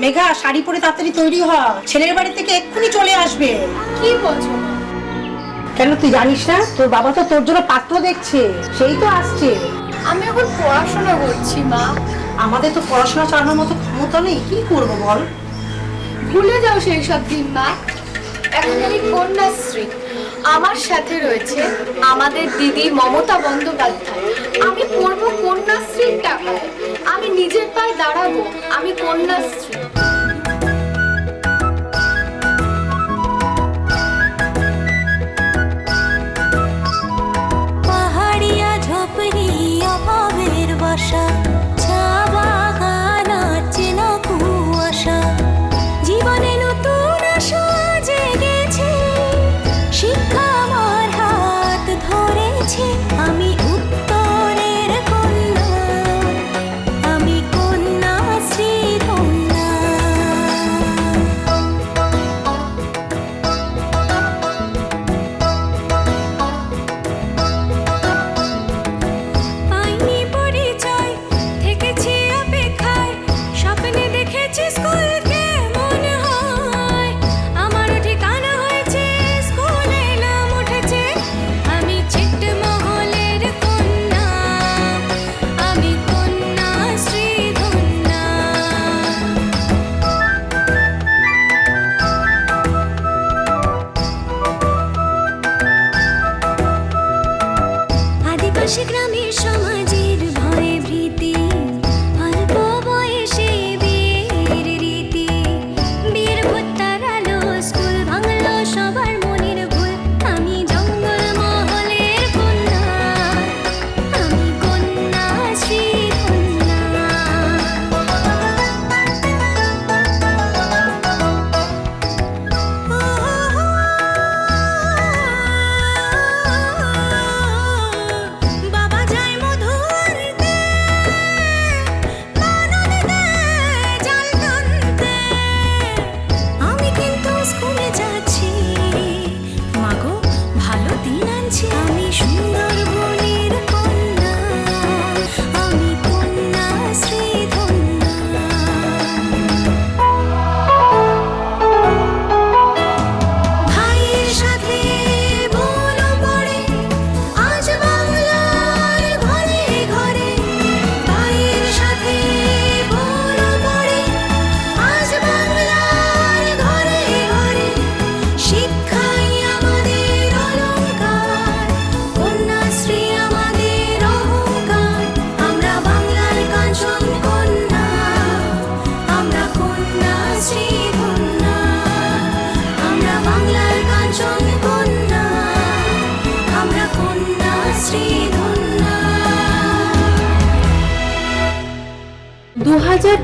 মেঘা, শাড়ি পরে তাড়াতাড়ি তৈরি হ, ছেলের বাড়ি থেকে এক্ষুনি চলে আসবে। কি বলছো মা? কেন তুই জানিস না? তোর বাবা তো তোর জন্য পাত্র দেখছে, সেই তো আসছে। আমি এখন পড়াশোনা করছি মা। আমাদের তো পড়াশোনা চালানোর মতো ক্ষমতা নেই, কি করব বল? ভুলে যাও সেই সব দিন মা। এখন আমি কন্যাশ্রী, আমার সাথে রয়েছে আমাদের দিদি মমতা বন্দ্যোপাধ্যায়। আমি পড়বো কন্যাশ্রীর টাকায়, আমি নিজের পায়ে দাঁড়াবো, আমি কন্যাশ্রী। পাহাড়িয়া ঝোপড়ি অভাবের বাসা, চা বাগান চেনা কুয়াশা, জীবনে নতুন আশা জেগেছে, শিক্ষা আমার হাত ধরেছে। আমি উত্তরের কন্যা, আমি কন্যাশ্রী ধন্যা। পাইনি পরিচয়, থেকেছি অপেক্ষায়, স্বপ্নে দেখেছি স্কুল কেমন হয়। আমার ঠিকানা হয়েছে স্কুলে নাম উঠেছে, আমি ছিটমহলের কন্যা, আমি কন্যাশ্রী ধন্যা। আদিবাসী গ্রামের সমাজের ভয়ে ভীতি, অল্প বয়সে বিয়ের রীতি, বিয়ের ভূত তাড়ালো, স্কুল ভাঙলো সবার মনের ভুল। আমি জঙ্গল মহলের কন্যা, আমি কন্যাশ্রী ধন্যা। বাবা যায় মধু আনতে, নদীতে জাল টানতে, আমি কিন্তু স্কুলে যাচ্ছি। মাগো, ভালো দিন আনছি। আমি সুন্দরবনের কন্যা, আমি কন্যাশ্রী ধন্যা। ভাইয়ের সাথে বোনও পড়ে আজ বাংলার ঘরে ঘরে, ভাইয়ের সাথে বোনও পড়ে আজ বাংলার ঘরে ঘরে। শিক্ষাই আমাদের অলংকার, কন্যাশ্রী আমাদের অহংকার। আমরা বাংলার কাঞ্চন কন্যা, আমরা কন্যাশ্রী ধন্যা। আমরা বাংলার কাঞ্চন কন্যা, আমরা কন্যাশ্রী ধন্যা। 2000